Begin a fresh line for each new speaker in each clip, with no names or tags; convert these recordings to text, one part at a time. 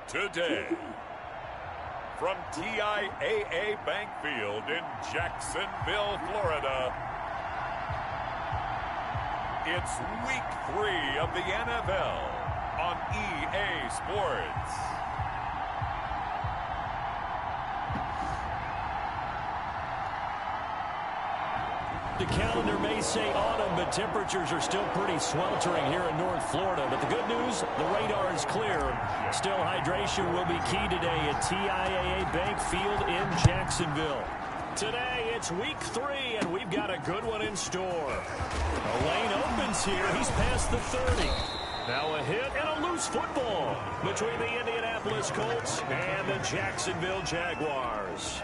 today. From TIAA Bank Field in Jacksonville, Florida, it's Week 3 of the NFL on EA Sports.
The calendar may say autumn, but temperatures are still pretty sweltering here in North Florida. But the good news, the radar is clear. Still, hydration will be key today at TIAA Bank Field in Jacksonville. Today, it's Week 3, and we've got a good one in store. A lane opens here. He's past the 30. Now a hit and a loose football between the Indianapolis Colts and the Jacksonville Jaguars.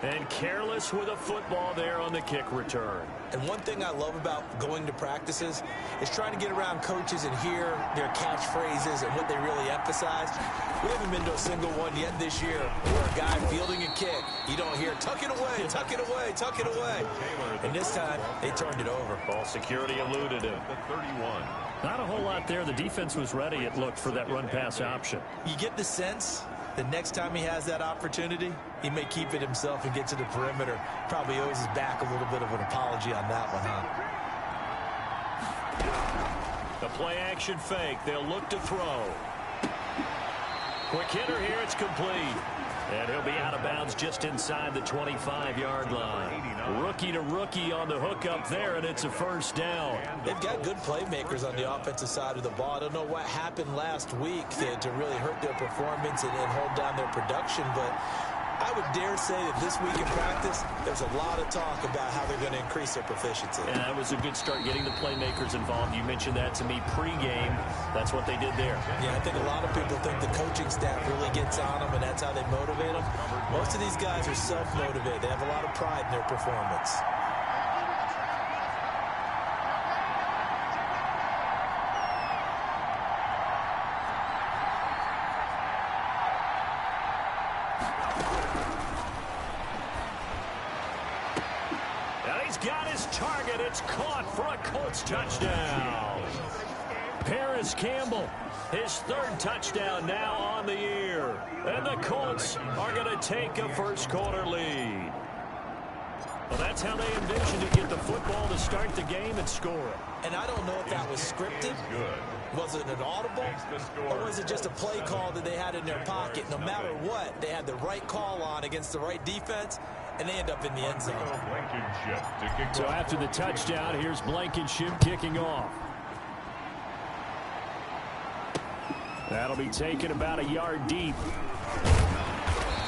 And careless with a football there on the kick return.
And one thing I love about going to practices is trying to get around coaches and hear their catchphrases and what they really emphasize. We haven't been to a single one yet this year where a guy fielding a kick, you don't hear, tuck it away, tuck it away, tuck it away. And this time, they turned it over.
Ball security eluded him.
The 31.
Not a whole lot there. The defense was ready, it looked, for that run-pass option.
You get the sense the next time he has that opportunity, he may keep it himself and get to the perimeter. Probably owes his back a little bit of an apology on that one, huh?
The play-action fake. They'll look to throw. Quick hitter here. It's complete. And he'll be out of bounds just inside the 25-yard line. Rookie to rookie on the hook up there, and it's a first down.
They've got good playmakers on the offensive side of the ball. I don't know what happened last week to really hurt their performance and hold down their production, but I would dare say that this week in practice, there's a lot of talk about how they're going to increase their proficiency.
And that was a good start getting the playmakers involved. You mentioned that to me pregame. That's what they did there.
Yeah, I think a lot of people think the coaching staff really gets on them, and that's how they motivate them. Most of these guys are self-motivated. They have a lot of pride in their performance.
Got his target. It's caught for a Colts touchdown. Paris Campbell, his third touchdown now on the year. And the Colts are going to take a first-quarter lead. Well, that's how they envisioned to get the football to start the game and score it.
And I don't know if that was scripted. Was it an audible? Or was it just a play call that they had in their pocket? No matter what, they had the right call on against the right defense, and they end up in the end zone.
So after the touchdown, here's Blankenship kicking off. That'll be taken about a yard deep.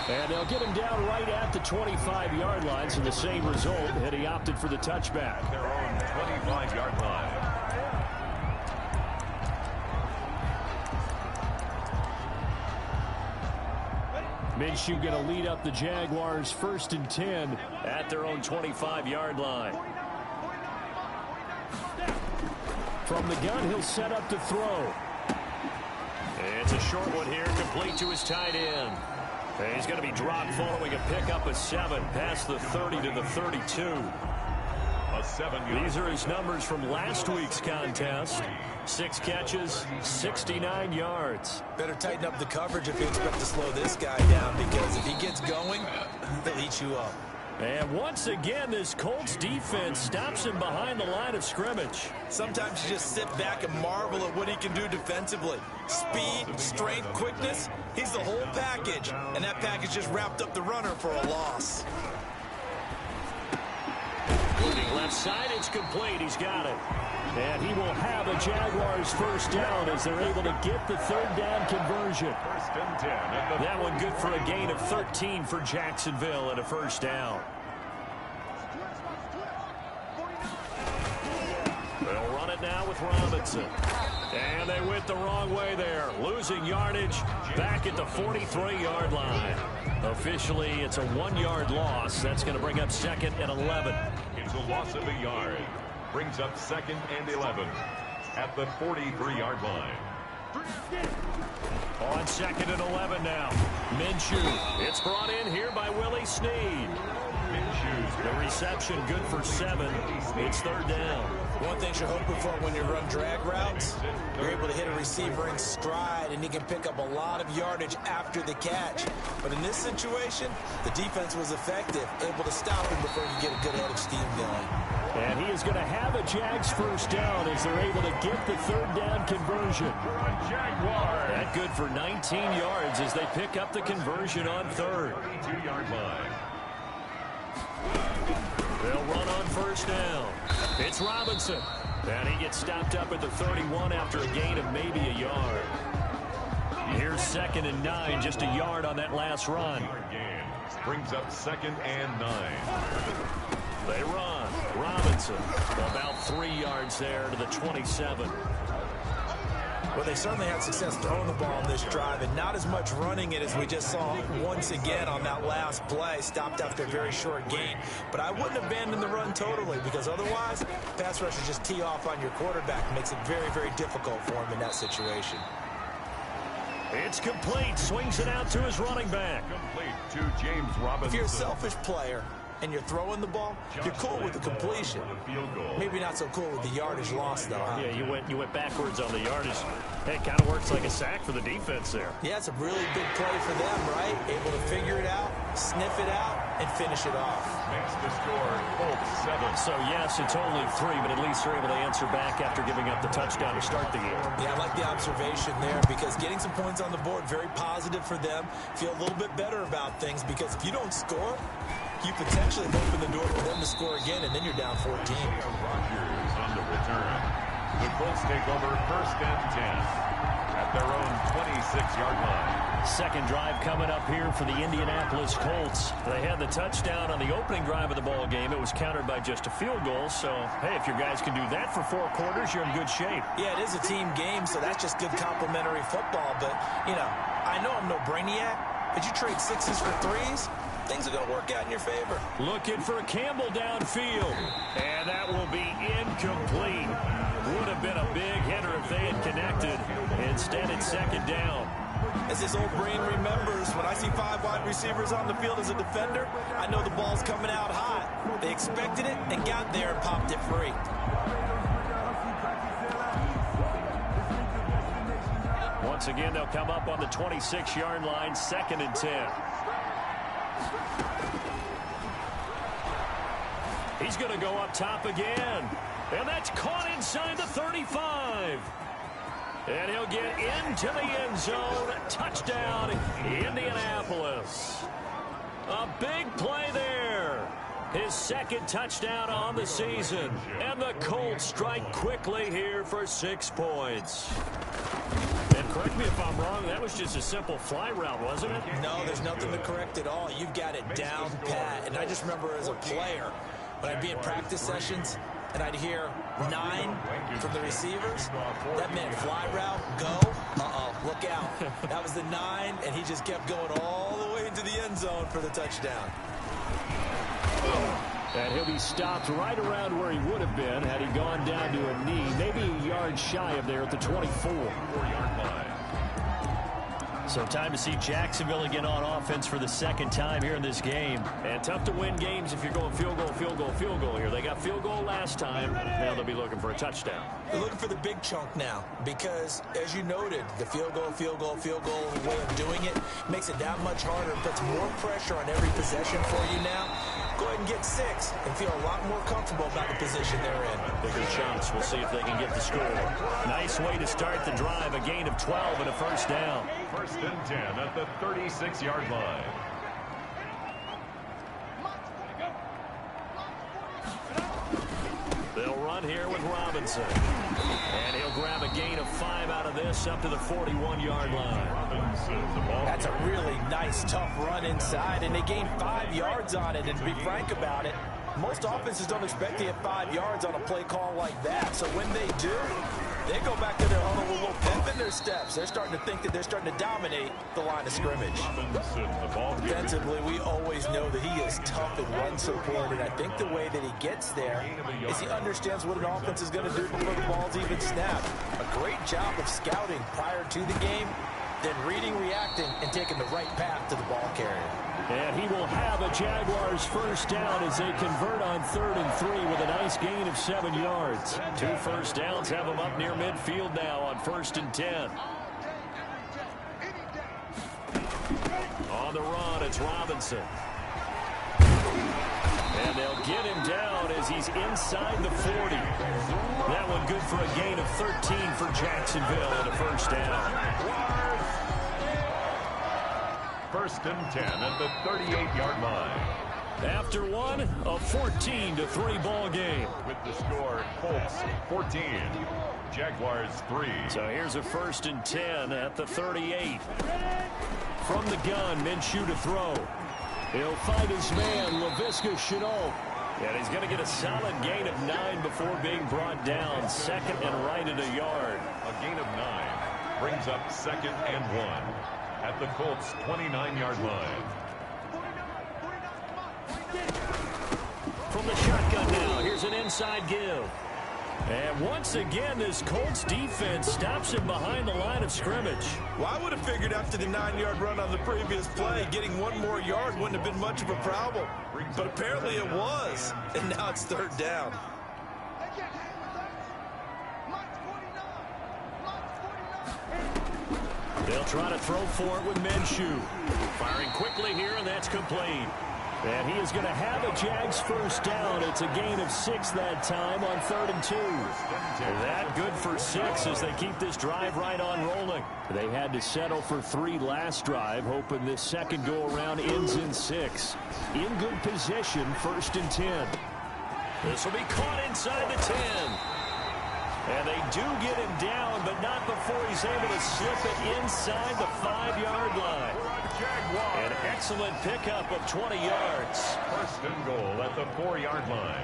And they'll get him down right at the 25-yard line, so the same result, and he opted for the touchback.
Their own 25-yard line.
Minshew going to lead up the Jaguars 1st and 10 at their own 25-yard line. From the gun, he'll set up to throw. It's a short one here, complete to his tight end. And he's going to be dropped following a pickup of 7 past the 30 to the 32. These are his numbers from last week's contest. 6 catches, 69 yards.
Better tighten up the coverage if you expect to slow this guy down, because if he gets going, he'll eat you up.
And once again, this Colts defense stops him behind the line of scrimmage.
Sometimes you just sit back and marvel at what he can do defensively. Speed, strength, quickness, he's the whole package. And that package just wrapped up the runner for a loss.
Looking left side, it's complete. He's got it. And he will have a Jaguars first down as they're able to get the third down conversion.
1st and 10.
That one good for a gain of 13 for Jacksonville and a first down. They'll run it now with Robinson. And they went the wrong way there. Losing yardage back at the 43-yard line. Officially, it's a 1-yard loss. That's going to bring up 2nd and 11.
It's a loss of a yard. Brings up 2nd and 11 at the 43-yard line.
On 2nd and 11 now. Minshew. It's brought in here by Willie Snead.
Minshew's
The reception good for 7. It's 3rd down.
One thing you're hoping for when you run drag routes, you're able to hit a receiver in stride, and he can pick up a lot of yardage after the catch. But in this situation, the defense was effective, able to stop him before you get a good head of steam going.
And he is going to have a Jags first down as they're able to get the third down conversion. That good for 19 yards as they pick up the conversion on third.
32-yard line.
They'll run on first down. It's Robinson. And he gets stopped up at the 31 after a gain of maybe a yard. Here's 2nd and 9, just a yard on that last run.
Brings up 2nd and 9.
They run. Robinson about 3 yards there to the 27.
Well, they certainly had success throwing the ball on this drive, and not as much running it as we just saw once again on that last play, stopped after a very short gain. But I wouldn't abandon the run totally, because otherwise, pass rushers just tee off on your quarterback. It makes it very, very difficult for him in that situation.
It's complete. Swings it out to his running back.
Complete to James Robinson.
If you're a selfish player and you're throwing the ball, you're cool with the completion. Maybe not so cool with the yardage loss, though, huh?
Yeah, you went backwards on the yardage. Hey, it kind of works like a sack for the defense there.
Yeah, it's a really big play for them, right? Able to figure it out, sniff it out, and finish it off.
Makes the score Colts 7.
So, yes, it's only 3, but at least they're able to answer back after giving up the touchdown to start the game.
Yeah, I like the observation there, because getting some points on the board, very positive for them. Feel a little bit better about things, because if you don't score, you potentially open the door for them to score again, and then you're down 14.
Rodgers on the return. The Colts take over 1st and 10 at their own 26-yard line.
Second drive coming up here for the Indianapolis Colts. They had the touchdown on the opening drive of the ball game. It was countered by just a field goal. So, hey, if your guys can do that for 4 quarters, you're in good shape.
Yeah, it is a team game, so that's just good complimentary football. But, you know, I know I'm no brainiac, but you trade 6s for 3s, things are going to work out in your favor.
Looking for Campbell downfield. And that will be incomplete. Would have been a big hitter if they had connected. Instead, it's 2nd down.
As his old brain remembers, when I see 5 wide receivers on the field as a defender, I know the ball's coming out hot. They expected it and got there and popped it free.
Once again, they'll come up on the 26-yard line, 2nd and 10. He's going to go up top again. And that's caught inside the 35. And he'll get into the end zone. Touchdown, Indianapolis. A big play there. His 2nd touchdown on the season. And the Colts strike quickly here for 6 points. And correct me if I'm wrong, that was just a simple fly route, wasn't it?
No, there's nothing to correct at all. You've got it down pat. And I just remember as a player, when I'd be in practice sessions, and I'd hear 9 from the receivers, that meant fly route, go, look out. That was the 9, and he just kept going all the way into the end zone for the touchdown.
And he'll be stopped right around where he would have been had he gone down to a knee, maybe a yard shy of there at the 24-yard line. So time to see Jacksonville again on offense for the 2nd time here in this game. And tough to win games if you're going field goal, field goal, field goal here. They got field goal last time. Now they'll be looking for a touchdown.
They're looking for the big chunk now because, as you noted, the field goal way of doing it makes it that much harder and puts more pressure on every possession for you now. Go ahead and get 6 and feel a lot more comfortable about the position they're in.
Bigger chunks. We'll see if they can get the score. Nice way to start the drive. A gain of 12 and a first down.
1st and 10 at the 36-yard line.
They'll run here with Robinson. And he'll grab a gain of 5 out of this up to the 41-yard line.
That's a really nice, tough run inside, and they gained 5 yards on it. And to be frank about it, most offenses don't expect to get 5 yards on a play call like that. So when they do, they go back to their huddle with a little pep in their steps. They're starting to think that they're starting to dominate the line of scrimmage. Defensively, we always know that he is tough in run support, and I think the way that he gets there is he understands what an offense is going to do before the ball's even snapped. A great job of scouting prior to the game, then reading, reacting, and taking the right path to the ball carrier.
And he will have a Jaguars first down as they convert on 3rd and 3 with a nice gain of 7 yards. 2 first downs have them up near midfield now on 1st and 10. On the run, it's Robinson. And they'll get him down as he's inside the 40. That one good for a gain of 13 for Jacksonville and a first down.
1st and 10 at the 38-yard line.
After one, a 14-3 ball game.
With the score, Colts 14, Jaguars 3.
So here's a 1st and 10 at the 38. From the gun, Minshew to throw. He'll find his man, Laviska Shenault. And he's going to get a solid gain of 9 before being brought down. 2nd and right at a yard.
A gain of 9 brings up 2nd and 1 at the Colts 29-yard line.
From the shotgun now, here's an inside give. And once again, this Colts defense stops him behind the line of scrimmage.
Well, I would have figured after the 9-yard run on the previous play, getting 1 more yard wouldn't have been much of a problem. But apparently it was, and now it's 3rd down.
They'll try to throw for it with Minshew. Firing quickly here, and that's complete. And he is going to have a Jags first down. It's a gain of 6 that time on 3rd and 2. That good for 6 as they keep this drive right on rolling. They had to settle for 3 last drive, hoping this second go-around ends in 6. In good position, 1st and 10. This will be caught inside the 10. And they do get him down, but not before he's able to slip it inside the 5-yard line. An excellent pickup of 20 yards.
1st and goal at the 4-yard line.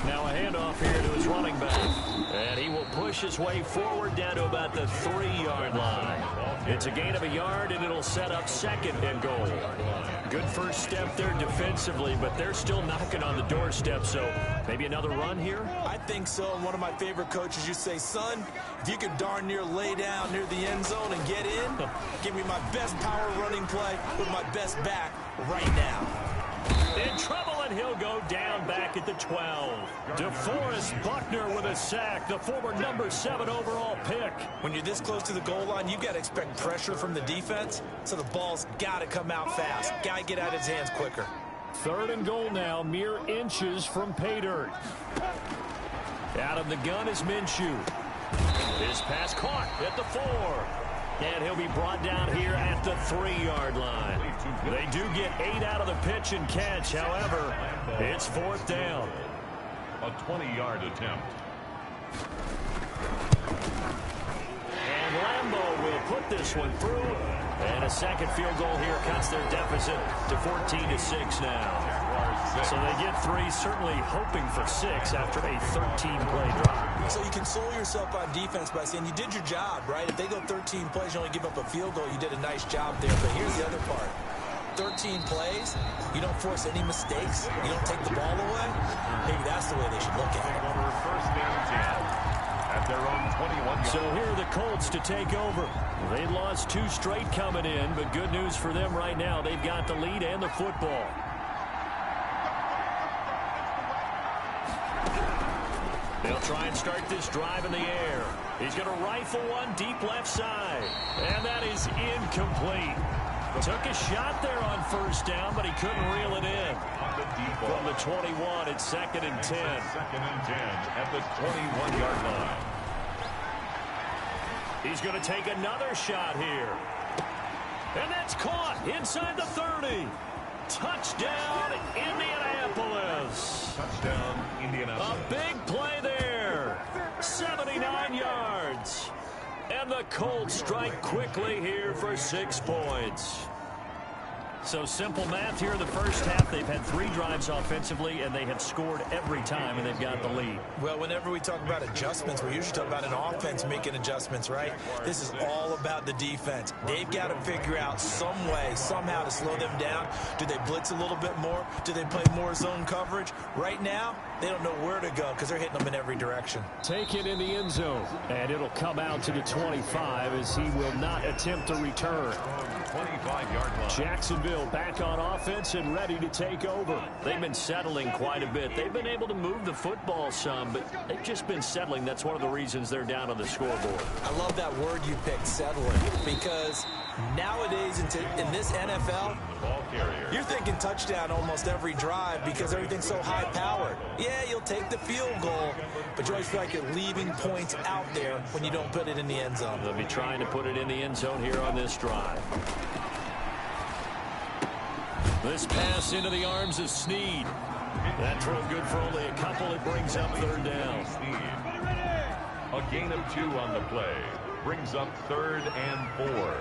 Now a handoff here to his running back. And he will push his way forward down to about the 3-yard line. It's a gain of a yard, and it'll set up 2nd and goal. Good first step there defensively, but they're still knocking on the doorstep, so maybe another run here?
I think so. And one of my favorite coaches used to say, son, if you could darn near lay down near the end zone and get in, give me my best power running play with my best back right now.
In trouble, and he'll go down back at the 12. DeForest Buckner with a sack, the former number 7 overall pick.
When you're this close to the goal line, you've got to expect pressure from the defense, so the ball's got to come out fast. Got to get out of his hands quicker.
3rd and goal now, mere inches from pay dirt. Out of the gun is Minshew. His pass caught at the 4. And he'll be brought down here at the 3-yard line. They do get 8 out of the pitch and catch. However, it's 4th down.
A 20-yard attempt.
And Lambeau will put this one through. And a second field goal here cuts their deficit to 14-6 now. So they get 3, certainly hoping for 6 after a 13-play drive.
So you console yourself on defense by saying you did your job, right? If they go 13 plays, you only give up a field goal, you did a nice job there. But here's the other part. 13 plays, you don't force any mistakes, you don't take the ball away. Maybe that's the way they should look at it.
Over 1st and 10 at their own 21.
So here are the Colts to take over. They lost 2 straight coming in, but good news for them right now. They've got the lead and the football. They'll try and start this drive in the air. He's going to rifle one deep left side. And that is incomplete. Took a shot there on 1st down, but he couldn't reel it in. From the 21, it's 2nd and 10.
2nd and 10 at the 21-yard line.
He's going to take another shot here. And that's caught inside the 30. Touchdown, Indianapolis.
Touchdown, Indianapolis.
A big play there. 79 yards. And the Colts strike quickly here for 6 points. So simple math here in the first half. They've had 3 drives offensively, and they have scored every time, and they've got the lead.
Well, whenever we talk about adjustments, we usually talk about an offense making adjustments, right? This is all about the defense. They've got to figure out some way, somehow to slow them down. Do they blitz a little bit more? Do they play more zone coverage? Right now, they don't know where to go because they're hitting them in every direction.
Take it in the end zone, and it'll come out to the 25 as he will not attempt to return.
25-yard line.
Jacksonville back on offense and ready to take over. They've been settling quite a bit. They've been able to move the football some, but they've just been settling. That's one of the reasons they're down on the scoreboard.
I love that word you picked, settling, because nowadays in this NFL, you're thinking touchdown almost every drive because everything's so high-powered. Yeah, you'll take the field goal, but you always feel like you're leaving points out there when you don't put it in the end zone.
They'll be trying to put it in the end zone here on this drive. This pass into the arms of Snead. That throw good for only a couple. It brings up 3rd down.
A gain of 2 on the play. Brings up 3rd and 4.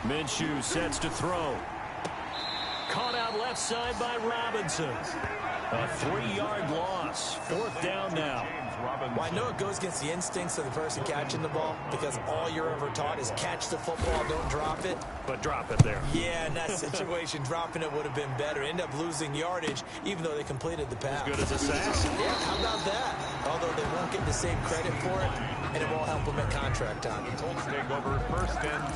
Minshew sets to throw. Caught out left side by Robinson. A 3-yard loss. 4th down now.
Well, I know it goes against the instincts of the person catching the ball because all you're ever taught is catch the football, don't drop it.
But drop it there.
Yeah, in that situation, dropping it would have been better. End up losing yardage, even though they completed the pass.
As good as a sack.
Yeah, how about that? Although they won't get the same credit for it, and it won't help them at contract time.
The Colts take over 1st and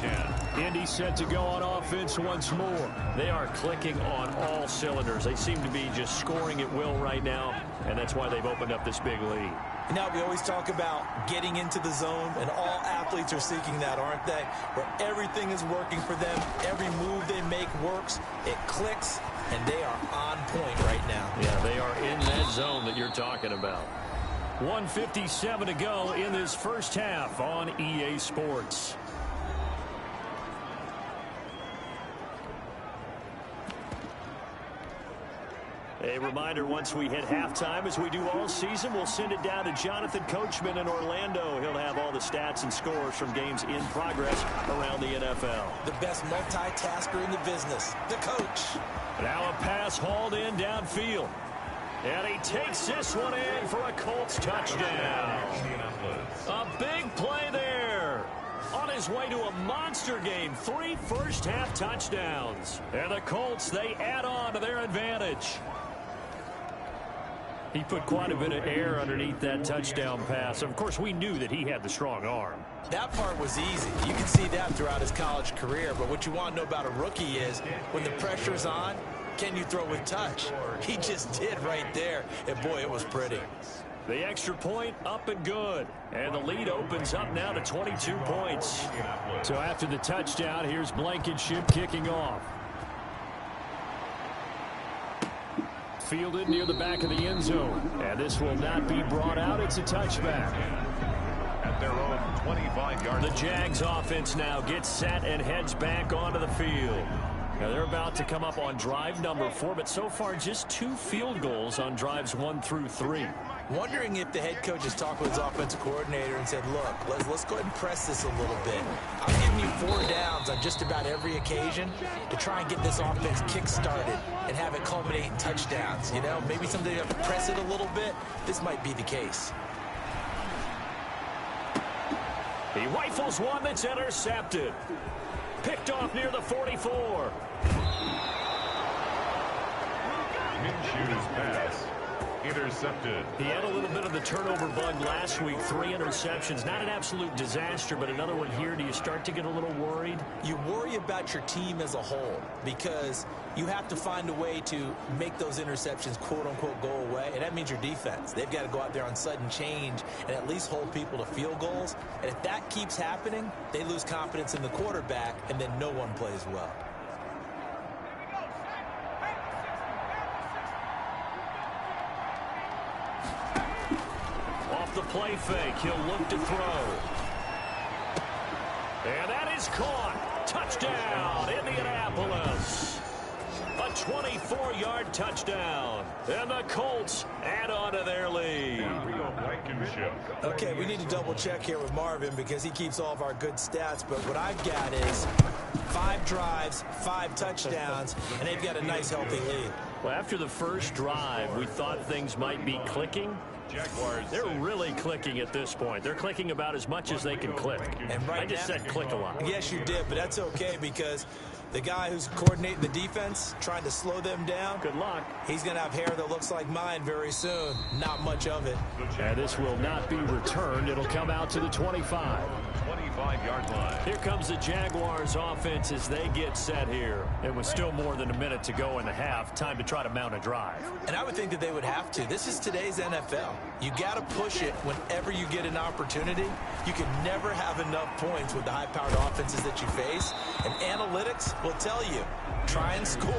10.
Indy set to go on offense once more. They are clicking on all cylinders. They seem to be just scoring at will right now, and that's why they've opened up this big lead.
Now, we always talk about getting into the zone, and all athletes are seeking that, aren't they? Where everything is working for them, every move they make works, it clicks, and they are on point right now.
Yeah, they are in that zone that you're talking about. 1:57 to go in this first half on EA Sports. A reminder, once we hit halftime, as we do all season, we'll send it down to Jonathan Coachman in Orlando. He'll have all the stats and scores from games in progress around the NFL.
The best multitasker in the business, the coach.
Now a pass hauled in downfield. And he takes this one in for a Colts touchdown. A big play there. On his way to a monster game, 3 first-half touchdowns. And the Colts, they add on to their advantage. He put quite a bit of air underneath that touchdown pass. Of course, we knew that he had the strong arm.
That part was easy. You can see that throughout his college career. But what you want to know about a rookie is when the pressure's on, can you throw with touch? He just did right there. And, boy, it was pretty.
The extra point up and good. And the lead opens up now to 22 points. So after the touchdown, here's Blankenship kicking off. Fielded near the back of the end zone. And this will not be brought out. It's a touchback.
At their own 25-yard line.
The Jags offense now gets set and heads back onto the field. Now they're about to come up on drive number 4, but so far just 2 field goals on drives 1 through 3.
Wondering if the head coach has talked with his offensive coordinator and said, look, let's go ahead and press this a little bit. I'm giving you 4 downs on just about every occasion to try and get this offense kick-started and have it culminate in touchdowns. You know, maybe someday you have to press it a little bit. This might be the case.
He rifles one that's intercepted. Picked off near the 44.
Minshew's pass intercepted.
He had a little bit of the turnover bug last week. 3 interceptions. Not an absolute disaster, but another one here. Do you start to get a little worried?
You worry about your team as a whole because you have to find a way to make those interceptions, quote-unquote, go away, and that means your defense. They've got to go out there on sudden change and at least hold people to field goals. And if that keeps happening, they lose confidence in the quarterback, and then no one plays well.
Off the play fake, he'll look to throw. And that is caught. Touchdown, Indianapolis. A 24-yard touchdown. And the Colts add on to their lead.
Okay, we need to double check here with Marvin because he keeps all of our good stats. But what I've got is 5 drives, 5 touchdowns, and they've got a nice, healthy lead.
Well, after the first drive, we thought things might be clicking. They're really clicking at this point. They're clicking about as much as they can click.
And right
I just said click a lot.
Yes, you did, but that's okay because the guy who's coordinating the defense, trying to slow them down,
good luck.
He's going to have hair that looks like mine very soon. Not much of it.
And this will not be returned. It'll come out to the 25.
25-yard line.
Here comes the Jaguars offense as they get set here. It was still more than a minute to go in the half. Time to try to mount a drive.
And I would think that they would have to. This is today's NFL. You got to push it whenever you get an opportunity. You can never have enough points with the high-powered offenses that you face. And analytics will tell you, try and score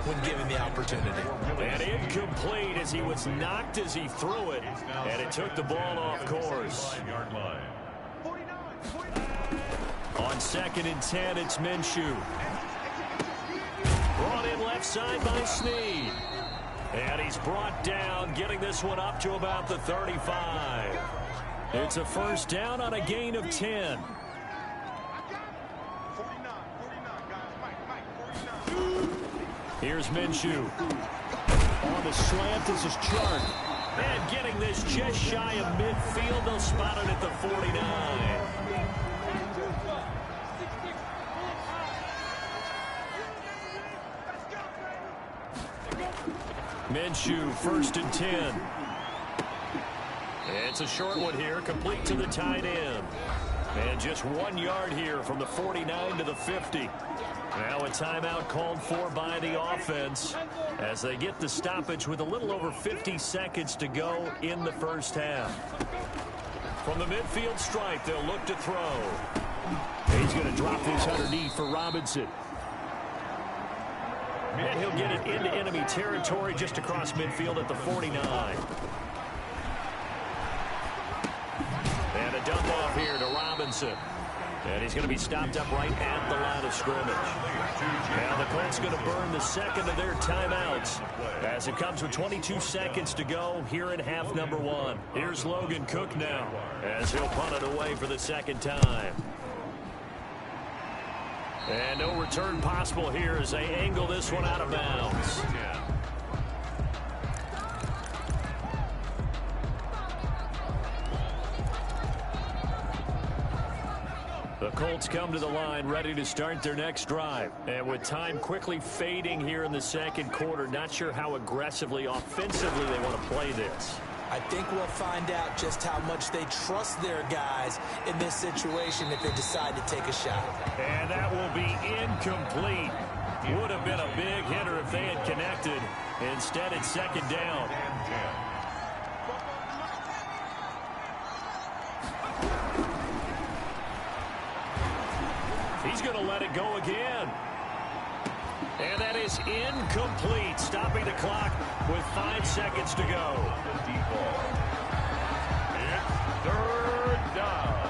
when given the opportunity.
And incomplete as he was knocked as he threw it. And it took the ball off course. On 2nd and 10, it's Minshew. Brought in left side by Snead. And he's brought down, getting this one up to about the 35. It's a first down on a gain of 10. Here's Minshew. On the slant, this is Chark. And getting this just shy of midfield, they'll spot it at the 49. Minshew, 1st and 10. It's a short one here, complete to the tight end. And just 1 yard here from the 49 to the 50. Now a timeout called for by the offense as they get the stoppage with a little over 50 seconds to go in the first half. From the midfield stripe, they'll look to throw. He's going to drop this underneath for Robinson. And he'll get it into enemy territory just across midfield at the 49. And a dump off here to Robinson. And he's going to be stopped up right at the line of scrimmage. Now the Colts going to burn the second of their timeouts as it comes with 22 seconds to go here in half number 1. Here's Logan Cook now as he'll punt it away for the second time. And no return possible here as they angle this one out of bounds. The Colts come to the line ready to start their next drive. And with time quickly fading here in the second quarter, not sure how aggressively, offensively they want to play this.
I think we'll find out just how much they trust their guys in this situation if they decide to take a shot.
And that will be incomplete. Would have been a big hitter if they had connected. Instead, it's second down. He's going to let it go again. And that is incomplete, stopping the clock with 5 seconds to go.
Third down.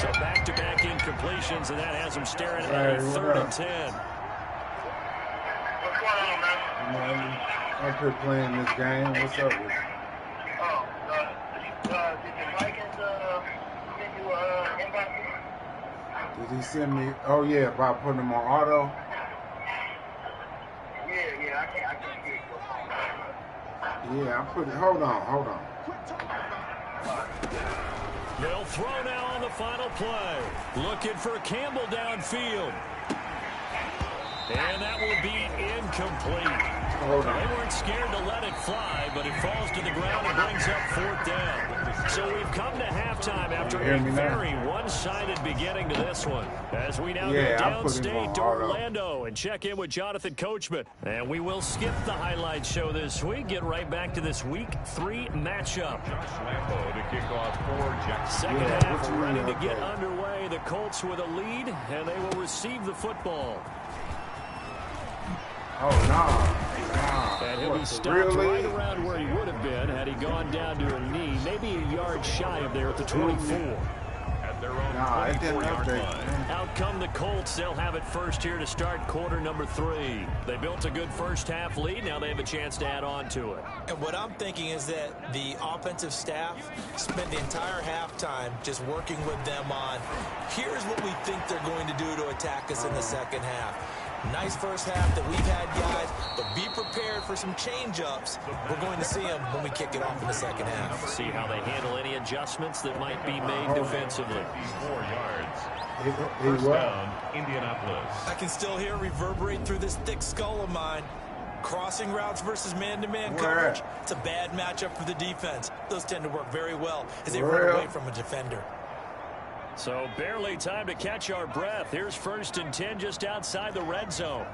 So back-to-back incompletions, and that has them staring at a 3rd and 10.
What's going on, man?
I'm here playing this game. What's up with you?
Oh, did your Vikings send you invite?
Did he send me? Oh, yeah, about putting them on auto?
Yeah, I can't get your phone.
Yeah, I put it. Hold on.
They'll throw now on the final play. Looking for Campbell downfield. And that will be incomplete.
Hold on.
They weren't scared to let it fly, but it falls to the ground and brings up 4th down. So we've come to halftime after a very one-sided beginning to this one. As we now go downstate to Orlando and check in with Jonathan Coachman. And we will skip the highlight show this week. Get right back to this Week 3 matchup.
Josh Lambo to kick off for Jackson.
Second half ready to get underway. The Colts with a lead, and they will receive the football.
Oh, no.
And he'll be stopped right around where he would have been had he gone down to a knee, maybe a yard shy of there at the 24.
At their own
Nah, it didn't
24-yard
update,
line.
man.
Out come the Colts. They'll have it first here to start quarter number 3. They built a good first half lead. Now they have a chance to add on to it.
And what I'm thinking is that the offensive staff spent the entire halftime just working with them on, here's what we think they're going to do to attack us in the second half. Nice first half that we've had, guys, but be prepared for some change-ups. We're going to see them when we kick it off in the second half.
See how they handle any adjustments that might be made defensively.
4 yards.
He
First
what?
down, Indianapolis.
I can still hear it reverberate through this thick skull of mine. Crossing routes versus man-to-man coverage. It's a bad matchup for the defense. Those tend to work very well as they run away from a defender.
So barely time to catch our breath. Here's 1st and 10 just outside the red zone.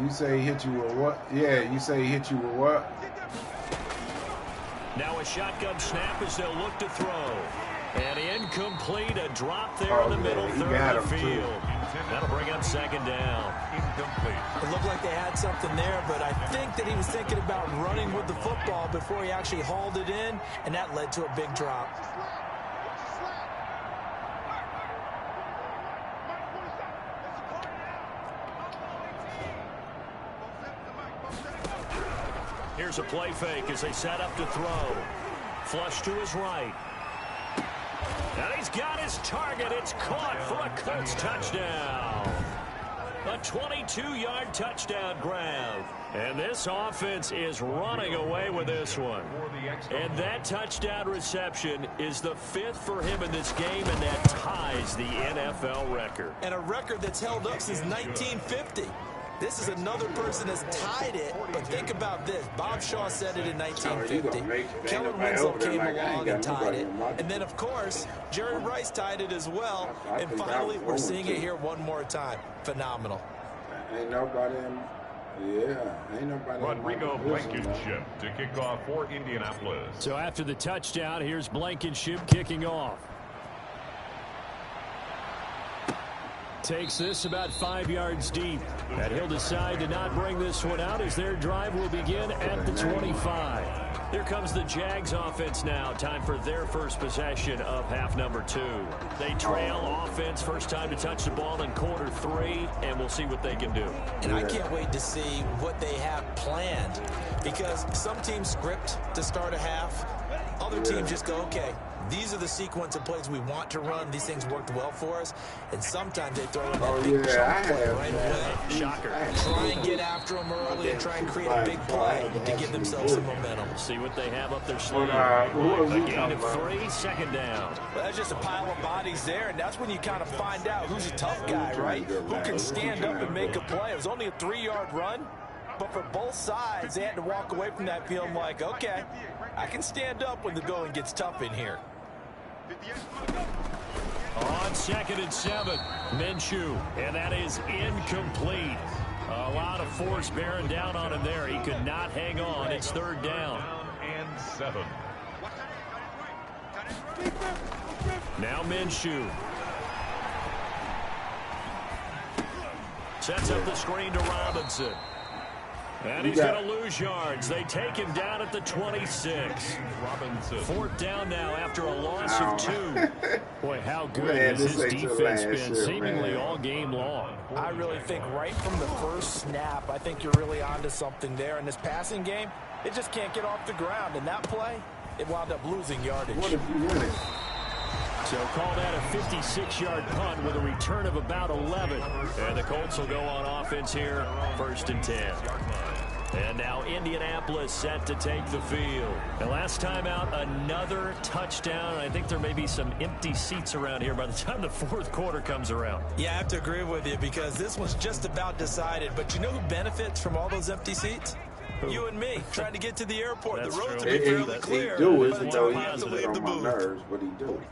You say he hit you with what? Yeah, you say he hit you with what?
Now a shotgun snap as they'll look to throw. And incomplete, a drop there in the middle third of the field. That'll bring up 2nd down.
Incomplete.
It looked like they had something there, but I think that he was thinking about running with the football before he actually hauled it in, and that led to a big drop.
Here's a play fake as they set up to throw. Flush to his right. And he's got his target. It's caught for a Colts touchdown. A 22-yard touchdown grab. And this offense is running away with this one. And that touchdown reception is the 5th for him in this game, and that ties the NFL record.
And a record that's held up since 1950. This is another person that's tied it, but think about this. Bob Shaw said it in 1950. Kellen Winslow came along and tied it. And then, of course, Jerry Rice tied it as well. And finally, we're seeing it here one more time. Phenomenal.
Ain't nobody ain't nobody.
Rodrigo Blankenship to kick off for Indianapolis.
So after the touchdown, here's Blankenship kicking off. Takes this about 5 yards deep. And he'll decide to not bring this one out as their drive will begin at the 25. Here comes the Jags offense now. Time for their first possession of half number 2. They trail offense, first time to touch the ball in quarter 3, and we'll see what they can do.
And I can't wait to see what they have planned, because some teams script to start a half. Other teams just go, okay, these are the sequence of plays we want to run. These things worked well for us. And sometimes they throw in that big chunk play right away.
Shocker.
Try and get after them early and try and create a big play to give themselves some momentum.
See what they have up their sleeve.
A
gain of 3, 2nd down.
Well, that's just a pile of bodies there, and that's when you kind of find out who's a tough guy, right? Who can stand up and make a play. It was only a 3-yard run, but for both sides, they had to walk away from that feeling like, okay, I can stand up when the going gets tough in here.
On 2nd and 7, Minshew, and that is incomplete. A lot of force bearing down on him there. He could not hang on. It's 3rd down.
And 7.
Now Minshew. Sets up the screen to Robinson. And he's going to lose yards. They take him down at the 26.
Robinson.
4th down now after a loss of 2. Boy, how good has his defense been seemingly all game long.
I really think right from the first snap, I think you're really onto something there. In this passing game, it just can't get off the ground. And that play, it wound up losing yardage.
What if you win it?
So call that a 56-yard punt with a return of about 11. And the Colts will go on offense here, 1st and 10. And now Indianapolis set to take the field. And last time out, another touchdown. I think there may be some empty seats around here by the time the 4th quarter comes around.
Yeah, I have to agree with you because this one's just about decided. But you know who benefits from all those empty seats? You and me, trying to get to the airport.
That's
the roads
true.
will be fairly clear.
He do
by
it,
the
though.
time we have to leave the booth.
Nerves, but he do.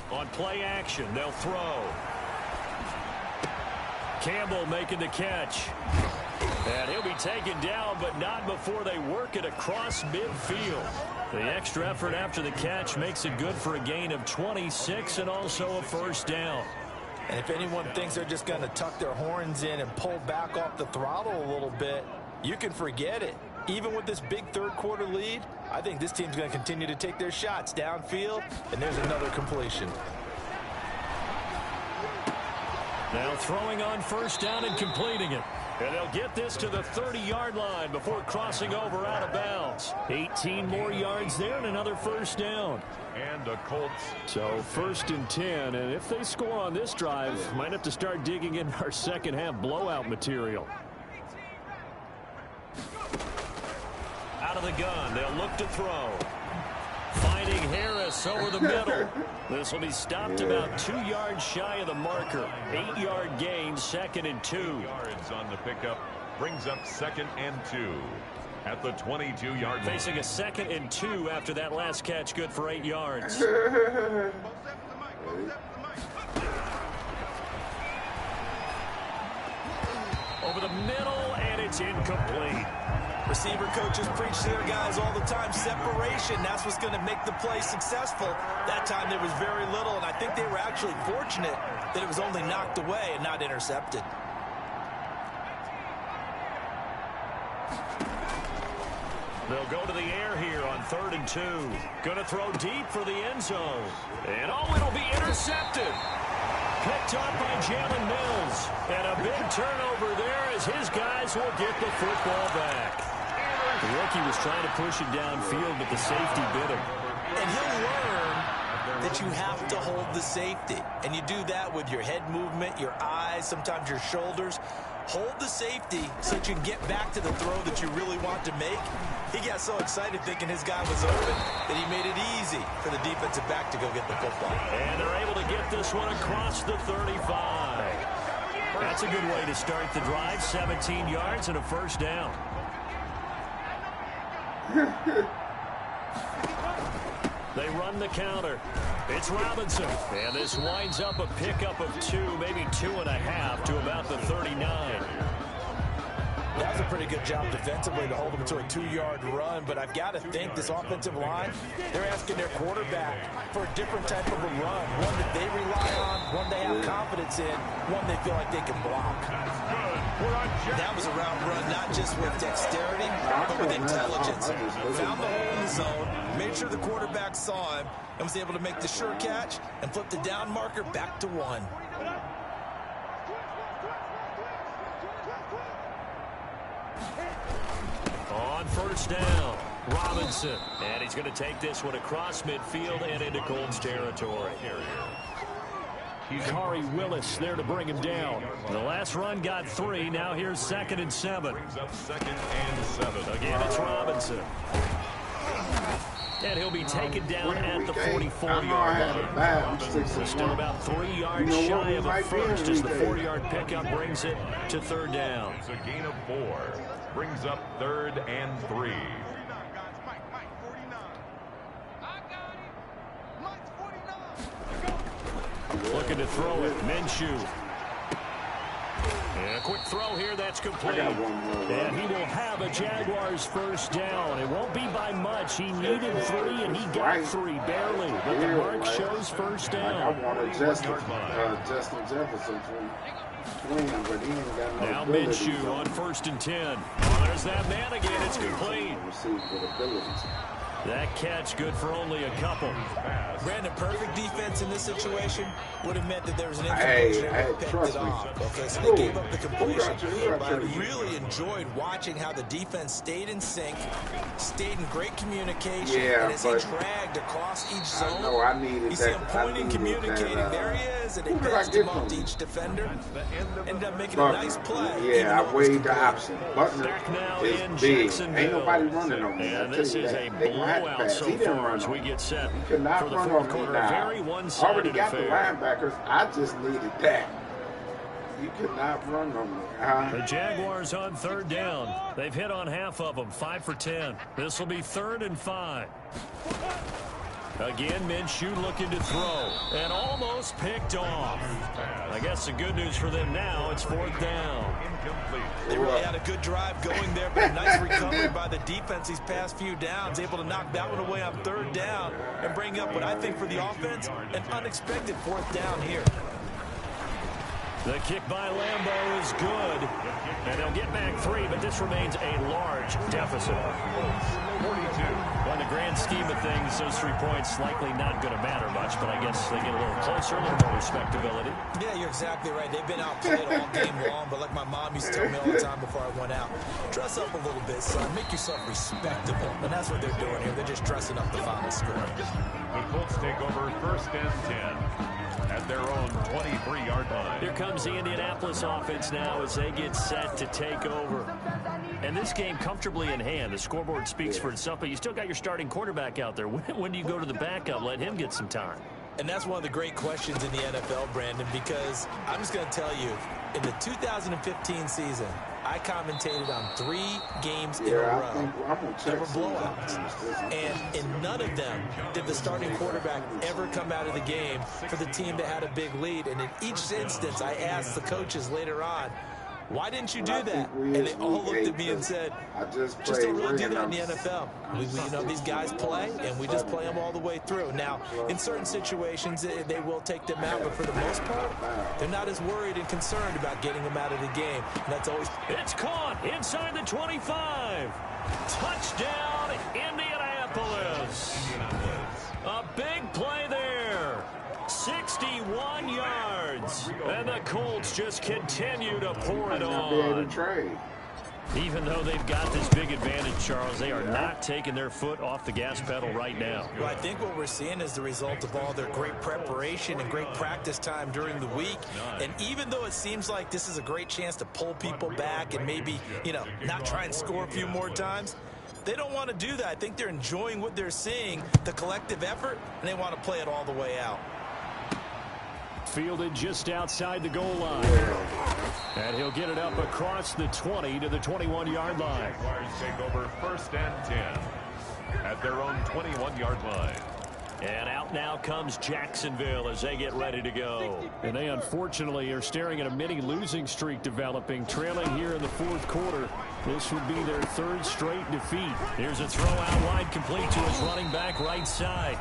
On play action, they'll throw. Campbell making the catch. And he'll be taken down, but not before they work it across midfield. The extra effort after the catch makes it good for a gain of 26 and also a 1st down.
And if anyone thinks they're just going to tuck their horns in and pull back off the throttle a little bit, you can forget it. Even with this big third-quarter lead, I think this team's going to continue to take their shots downfield, and there's another completion.
Now throwing on first down and completing it. And they'll get this to the 30-yard line before crossing over out of bounds. 18 more yards there and another first down.
And the Colts.
So first and 10, and if they score on this drive, might have to start digging in our second half blowout material. Out of the gun, they'll look to throw. Finding Harris over the middle. This will be stopped about 2 yards shy of the marker. 8-yard gain, second and 2.
Yards on the pickup brings up second and 2 at the 22-yard line.
Facing a second and 2 after that last catch, good for 8 yards. Over the middle, and it's incomplete.
Receiver coaches preach to their guys all the time. Separation, that's what's going to make the play successful. That time there was very little, and I think they were actually fortunate that it was only knocked away and not intercepted.
They'll go to the air here on 3rd and 2. Going to throw deep for the end zone. And it'll be intercepted. Picked up by Jalen Mills. And a big turnover there as his guys will get the football back. The rookie was trying to push it downfield, but the safety bit him.
And he'll learn that you have to hold the safety. And you do that with your head movement, your eyes, sometimes your shoulders. Hold the safety so that you can get back to the throw that you really want to make. He got so excited thinking his guy was open that he made it easy for the defensive back to go get the football.
And they're able to get this one across the 35. That's a good way to start the drive. 17 yards and a first down. They run the counter. It's Robinson. And this winds up a pickup of 2, maybe 2.5 to about the 39.
That was a pretty good job defensively to hold them to a 2-yard run, but I've got to think this offensive line, they're asking their quarterback for a different type of a run, one that they rely on, one they have confidence in, one they feel like they can block. That was a route run, not just with dexterity, but with intelligence. Found the hole in the zone, made sure the quarterback saw him, and was able to make the sure catch and flip the down marker back to 1.
On first down, Robinson. And he's going to take this one across midfield and into Colts territory. Kari Willis there to bring him down. The last run got 3. Now here's 2nd and 7.
Brings up 2nd and 7.
Again, it's Robinson. And he'll be taken down at the 44-yard line. Still about 3 yards shy of a first as the 4-yard pickup brings it to 3rd down.
It's a gain of 4. Brings up 3rd and 3.
Looking to throw it. Minshew. And a quick throw here. That's complete. And he will have a Jaguars first down. It won't be by much. He needed 3, and he got 3, barely. But the mark shows first down.
I wanted Justin Jefferson but he ain't got no
now
ability,
Minshew
so.
on 1st and 10. There's that man again. It's complete. That catch good for only a couple.
Brandon, perfect defense in this situation would have meant that there was an incompletion and picked it off. Okay, so they gave up the completion. But I really enjoyed watching how the defense stayed in sync, stayed in great communication, and as he dragged across each zone, you see him pointing, communicating. There he is, and they passed him off to each defender. Ended up making a nice play.
Yeah, I weighed the option. Butler is big. Ain't nobody running on me.
And this is a blowout so far as we get set
for the
fourth quarter. A very one-sided
already got
affair.
the linebackers. I just needed that. You could not run on me.
The Jaguars on 3rd down. They've hit on half of them, 5 for 10. This will be 3rd and 5. Again, Minshew looking to throw. And almost picked off. I guess the good news for them now, it's 4th down.
They really had a good drive going there, but a nice recovery by the defense these past few downs. Able to knock that one away on 3rd down and bring up what I think for the offense, an unexpected 4th down here.
The kick by Lambeau is good. And they'll get back 3, but this remains a large deficit.
42.
Well, in the grand scheme of things, those 3 points likely not going to matter much, but I guess they get a little closer, a little more respectability.
Yeah, you're exactly right. They've been outplayed all game long, but like my mom used to tell me all the time before I went out, dress up a little bit, son. Make yourself respectable. And that's what they're doing here. They're just dressing up the final score.
The Colts take over 1st and 10 at their own 23-yard line.
Here comes the Indianapolis offense now as they get set to take over. And this game comfortably in hand. The scoreboard speaks for itself, but you still got your starting quarterback out there. When do you go to the backup? Let him get some time.
And that's one of the great questions in the NFL, Brandon, because I'm just going to tell you, in the 2015 season, I commentated on 3 games in a row. There were blowouts. And in none of them did the starting quarterback ever come out of the game for the team that had a big lead. And in each instance, I asked the coaches later on, why didn't you do that? And they all looked at me and said, just don't really do that in the NFL. You know, these guys play, and we just play them all the way through. Now, in certain situations, they will take them out, but for the most part, they're not as worried and concerned about getting them out of the game. And that's always...
It's caught inside the 25. Touchdown, Indianapolis. A big play there. 61 yards. And the Colts just continue to pour it on. Even though they've got this big advantage, Charles, they are not taking their foot off the gas pedal right now.
Well, I think what we're seeing is the result of all their great preparation and great practice time during the week. And even though it seems like this is a great chance to pull people back and maybe, you know, not try and score a few more times, they don't want to do that. I think they're enjoying what they're seeing, the collective effort, and they want to play it all the way out.
Fielded just outside the goal line. And he'll get it up across the 20 to the 21-yard line.
Jaguars take over 1st and 10 at their own 21-yard line.
And out now comes Jacksonville as they get ready to go. And they unfortunately are staring at a mini losing streak developing, trailing here in the 4th quarter. This would be their 3rd straight defeat. Here's a throw out wide, complete to his running back right side.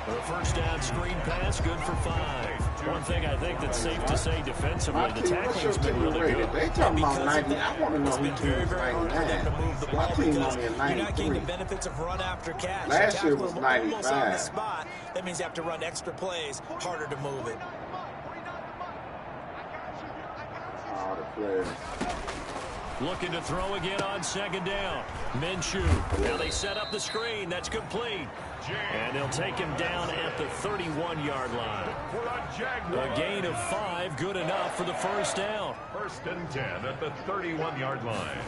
The first down screen pass, good for 5. One thing I think that's safe to say defensively, the tackling's been really good.
They talking about 90. I want to know who team was 99. My team on me at 93.
You're not getting the benefits of run after catch.
Last year was 95.
Almost on the spot. That means you have to run extra plays, harder to move it.
All the players.
Looking to throw again on 2nd down. Minshew. Now they set up the screen. That's complete. And they'll take him down at the 31-yard line. A gain of 5, good enough for the first down.
1st and 10 at the 31-yard line.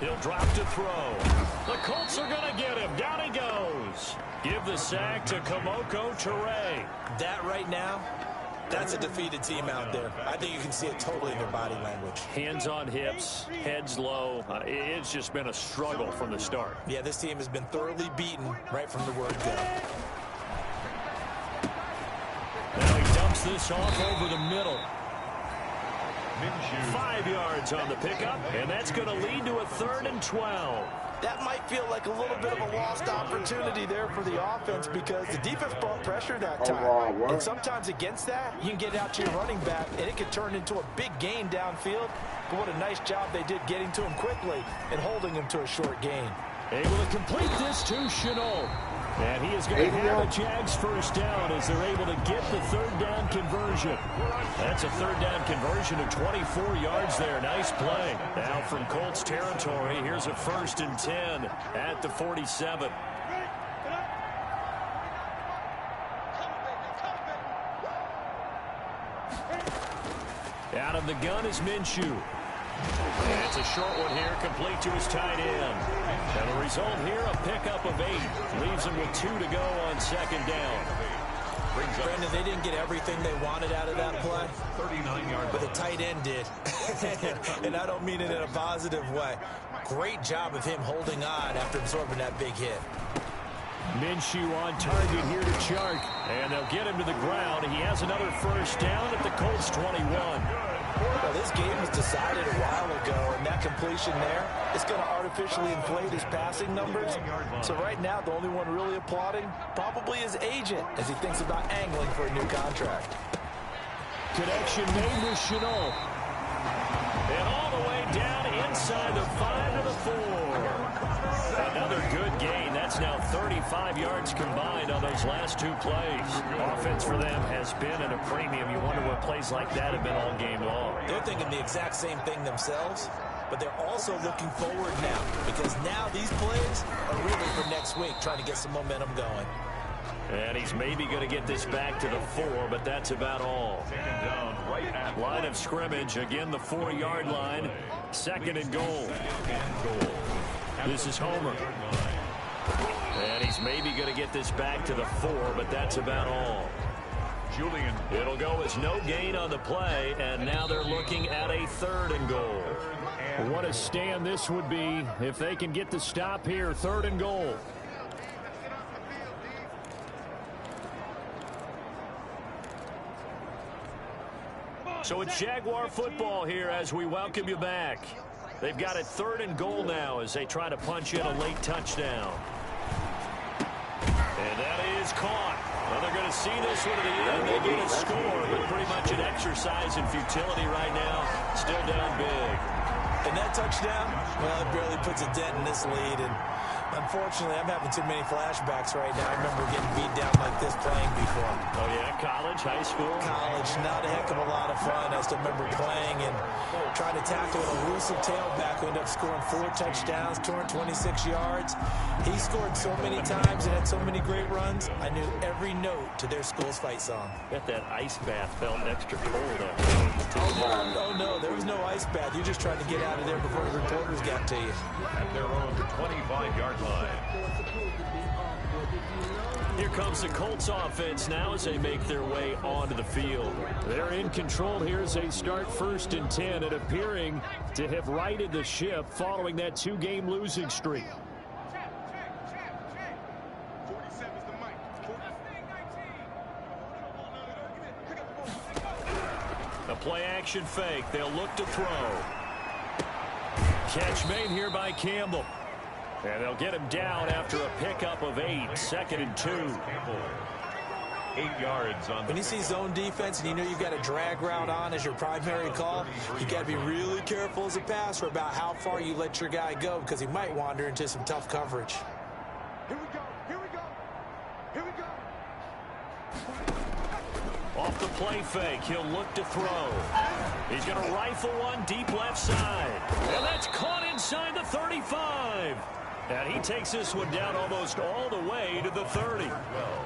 He'll drop to throw. The Colts are going to get him. Down he goes. Give the sack to Kamoko Toure.
That right now, that's a defeated team out there. I think you can see it totally in their body language.
Hands on hips, heads low. It's just been a struggle from the start.
Yeah, this team has been thoroughly beaten right from the word go.
Now he dumps this off over the middle.
Minshew.
5 yards on the pickup, and that's going to lead to a 3rd and 12.
That might feel like a little bit of a lost opportunity there for the offense because the defense brought pressure that time. And sometimes against that, you can get out to your running back, and it can turn into a big gain downfield. But what a nice job they did getting to him quickly and holding him to a short gain.
Able to complete this to Chenault. And he is going to have a Jags first down as they're able to get the 3rd down conversion. That's a 3rd down conversion of 24 yards there. Nice play. Now from Colts territory, here's a 1st and 10 at the 47. Out of the gun is Minshew. And it's a short one here, complete to his tight end. And the result here, a pickup of 8. Leaves him with 2 to go on 2nd down.
Brandon, they didn't get everything they wanted out of that play.
39-yard,
but the tight end did. And I don't mean it in a positive way. Great job of him holding on after absorbing that big hit.
Minshew on target here to Chark. And they'll get him to the ground. He has another first down at the Colts 21.
Well, this game was decided a while ago, and that completion there is going to artificially inflate his passing numbers. So right now, the only one really applauding probably his agent as he thinks about angling for a new contract.
connection made with Chenault. And all the way down inside the 5 to the 4. Another good gain. That's now 35 yards combined on those last 2 plays. Offense for them has been at a premium. You wonder what plays like that have been all game long.
They're thinking the exact same thing themselves, but they're also looking forward now, because now these plays are really for next week, trying to get some momentum going.
And he's maybe going to get this back to the 4, but that's about all. Line of scrimmage, again the 4-yard line. 2nd and goal. This is Homer. And he's maybe going to get this back to the 4, but that's about all.
Julian.
It'll go as no gain on the play, and now they're looking at a 3rd and goal. What a stand this would be if they can get the stop here. 3rd and goal. So it's Jaguar football here as we welcome you back. They've got a 3rd and goal now as they try to punch in a late touchdown. And that is caught. Well, they're going to see this one to the end. They get a score, but pretty much an exercise in futility right now. Still down big.
And that touchdown, well, it barely puts a dent in this lead. And unfortunately, I'm having too many flashbacks right now. I remember getting beat down like this playing before.
Oh, yeah? College, high school?
College, not a heck of a lot of fun. I still remember playing and trying to tackle an elusive tailback who ended up scoring 4 touchdowns, 226 yards. He scored so many times and had so many great runs, I knew every note to their school's fight song.
Bet that ice bath felt extra cold up.
Oh, no, there was no ice bath. You're just trying to get out of there before the reporters got to you.
At their own 25-yard line.
Here comes the Colts offense now as they make their way onto the field. They're in control here as they start 1st and 10 and appearing to have righted the ship following that 2-game losing streak. A play-action fake. They'll look to throw. Catch made here by Campbell. And they'll get him down after a pickup of 8. 2nd and 2.
8 yards on.
When you see zone defense and you know you've got a drag route on as your primary call, you got to be really careful as a passer about how far you let your guy go, because he might wander into some tough coverage.
Here we go. Here we go. Here we go.
Off the play fake, he'll look to throw. He's going to rifle one deep left side. And that's caught inside the 35. And he takes this one down almost all the way to the 30.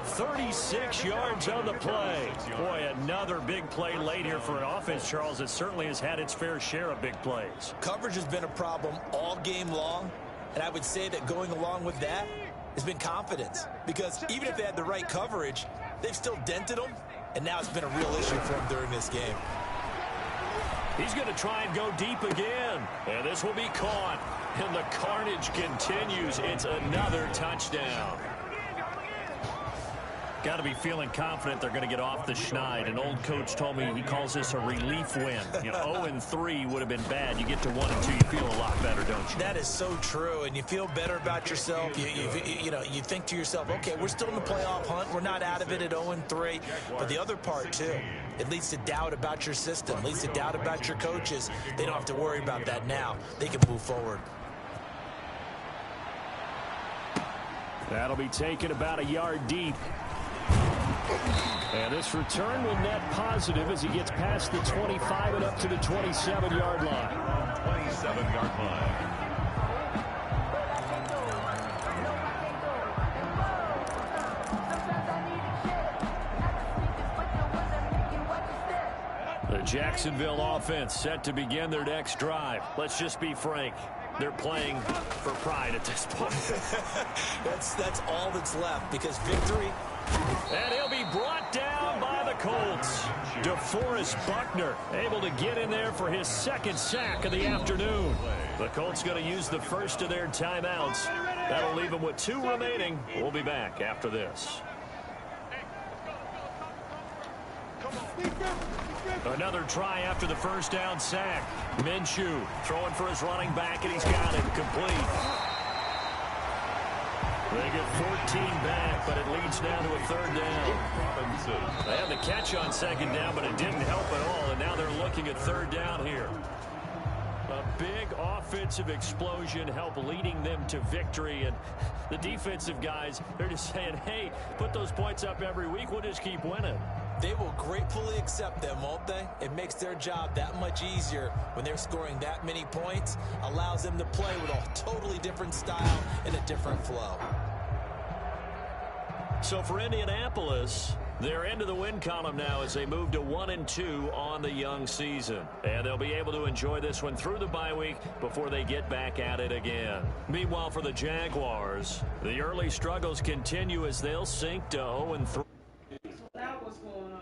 36 yards on the play. Boy, another big play late here for an offense, Charles, that certainly has had its fair share of big plays.
Coverage has been a problem all game long, and I would say that going along with that has been confidence. Because even if they had the right coverage, they've still dented them, and now it's been a real issue for them during this game.
He's going to try and go deep again. And this will be caught. And the carnage continues. It's another touchdown. Got to be feeling confident they're going to get off the schneid. An old coach told me he calls this a relief win. 0-3 would have been bad. You get to 1-2, you feel a lot better, don't you?
That is so true, and you feel better about yourself. You think to yourself, okay, we're still in the playoff hunt. We're not out of it at 0-3. But the other part, too, it leads to doubt about your system, leads to doubt about your coaches. They don't have to worry about that now. They can move forward.
That'll be taken about a yard deep. And this return will net positive as he gets past the 25 and up to the 27-yard line.
27-yard line.
The Jacksonville offense set to begin their next drive. Let's just be frank. They're playing for pride at this point.
That's all that's left, because victory.
And he'll be brought down by the Colts. DeForest Buckner able to get in there for his 2nd sack of the afternoon. The Colts going to use the first of their timeouts. That'll leave them with 2 remaining. We'll be back after this. Another try after the first down sack. Minshew throwing for his running back, and he's got it complete. They get 14 back, but it leads now to a 3rd down. And the catch on second down, but it didn't help at all, and now they're looking at third down here. A big offensive explosion helped leading them to victory, and the defensive guys, they're just saying, hey, put those points up every week, we'll just keep winning.
They will gratefully accept them, won't they? It makes their job that much easier when they're scoring that many points, allows them to play with a totally different style and a different flow.
So for Indianapolis, they're into the win column now as they move to 1-2 on the young season. And they'll be able to enjoy this one through the bye week before they get back at it again. Meanwhile, for the Jaguars, the early struggles continue as they'll sink to 0-3.
That was going on.